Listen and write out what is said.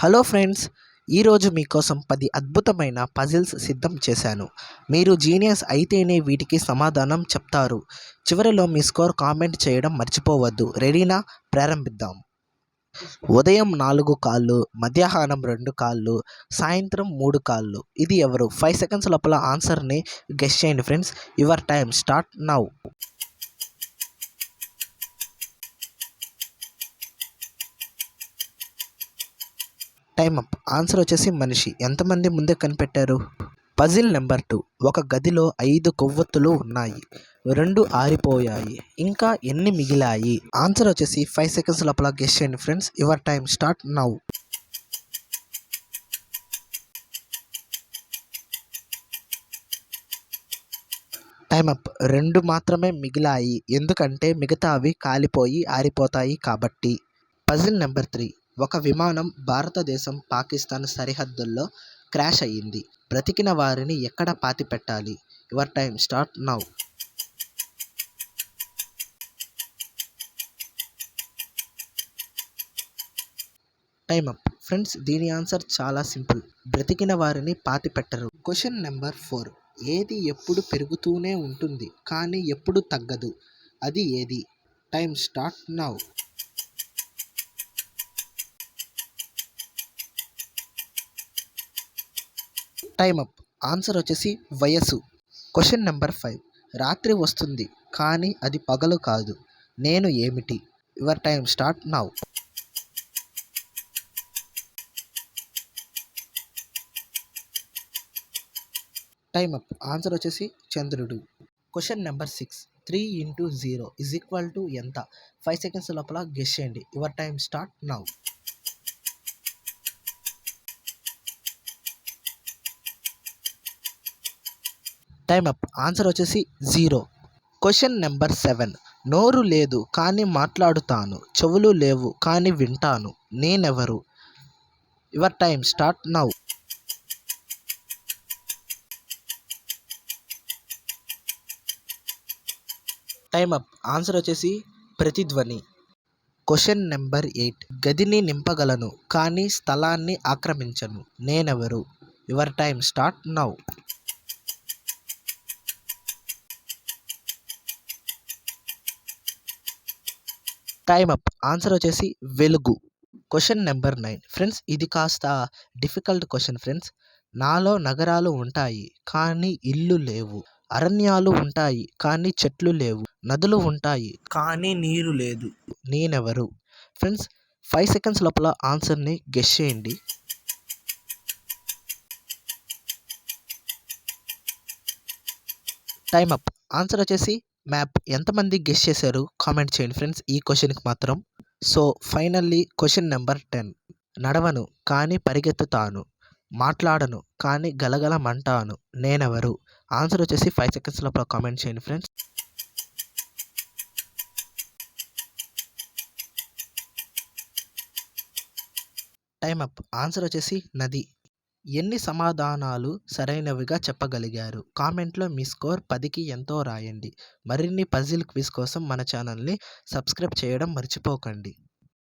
Hello friends, ఈరోజు మీకోసం 10 అద్భుతమైన పజిల్స్ సిద్ధం చేశాను. మీరు జీనియస్ అయితేనే వీటికి సమాధానం చెప్తారు. చివరిలో మీ స్కోర్ కామెంట్ చేయడం మర్చిపోవద్దు. రెడీనా? ప్రారంభిద్దాం. ఉదయం 4 కాళ్ళు, మధ్యాహ్నం 2 కాళ్ళు, సాయంత్రం 3 కాళ్ళు. ఇది ఎవరు? 5 సెకండ్స్ లోపల ఆన్సర్ని గెస్ చేయండి friends. Your time start now. Time up. Answer వచ్చేసి మనిషి. ఎంతమంది ముందే కనిపెట్టారు? Puzzle number 2. ఒక గదిలో 5 కొవ్వొత్తులు ఉన్నాయి, 2 ఆరిపోయాయి, ఇంకా ఎన్ని మిగిలాయి? ఆన్సర్ వచ్చేసి 5 సెకండ్స్ లోపల గెస్ చేయండి friends. Your time start now. Time up. 2 మాత్రమే మిగిలాయి, ఎందుకంటే మిగతావి కాలిపోయి ఆరిపోతాయి కాబట్టి. Puzzle number 3. ఒక విమానం భారతదేశం పాకిస్తాన్ సరిహద్దుల్లో క్రాష్ అయ్యింది. బ్రతికిన వారిని ఎక్కడ పాతిపెట్టాలి? Your time start now. Time up. Friends, దీని ఆన్సర్ చాలా సింపుల్. బ్రతికిన వారిని పాతిపెట్టరు. Question number 4. ఏది ఎప్పుడు పెరుగుతూనే ఉంటుంది కానీ ఎప్పుడు తగ్గదు, అది ఏది? Time start now. Time up. Answer వచ్చేసి వయస్సు. Question number 5. రాత్రి వస్తుంది కానీ అది పగలు కాదు, నేను ఏమిటి? Your time start now. Time up. Answer వచ్చేసి చంద్రుడు. Question number 6. 3 × 0 = ఎంత? 5 సెకండ్స్ లోపల గెస్ చేయండి. Your time start now. Time up. Answer వచ్చేసి 0. Question number 7. నోరు లేదు కానీ మాట్లాడుతాను, చెవులు లేవు కానీ వింటాను, నేనెవరు? Your time start now. Time up. Answer వచ్చేసి ప్రతిధ్వని. Question number 8. గదిని నింపగలను కానీ స్థలాన్ని ఆక్రమించను, నేనెవరు? Your time start now. Time up. Answer వచ్చేసి వెలుగు. Question number 9. ఫ్రెండ్స్, ఇది కాస్త డిఫికల్ట్ క్వశ్చన్ ఫ్రెండ్స్. నాలో నగరాలు ఉంటాయి కానీ ఇల్లు లేవు, అరణ్యాలు ఉంటాయి కానీ చెట్లు లేవు, నదులు ఉంటాయి కానీ నీరు లేదు, నేనెవరు? ఫ్రెండ్స్, 5 సెకండ్స్ లోపల ఆన్సర్ని గెస్ చేయండి. Time up. ఆన్సర్ వచ్చేసి మ్యాప్. ఎంతమంది గెస్ చేశారు కామెంట్ చేయండి ఫ్రెండ్స్ ఈ క్వశ్చన్కి మాత్రం. So finally question number 10. నడవను కానీ పరిగెత్తుతాను, మాట్లాడను కానీ గలగలమంటాను, నేనెవరు? ఆన్సర్ వచ్చేసి 5 సెకండ్స్ లోపల కామెంట్ చేయండి ఫ్రెండ్స్. Time up. ఆన్సర్ వచ్చేసి నది. ఎన్ని సమాధానాలు సరైనవిగా చెప్పగలిగారు? కామెంట్లో మీ స్కోర్ 10కి ఎంతో రాయండి. మరిన్ని పజిల్ క్విజ్ కోసం మన ఛానల్ని సబ్స్క్రైబ్ చేయడం మర్చిపోకండి.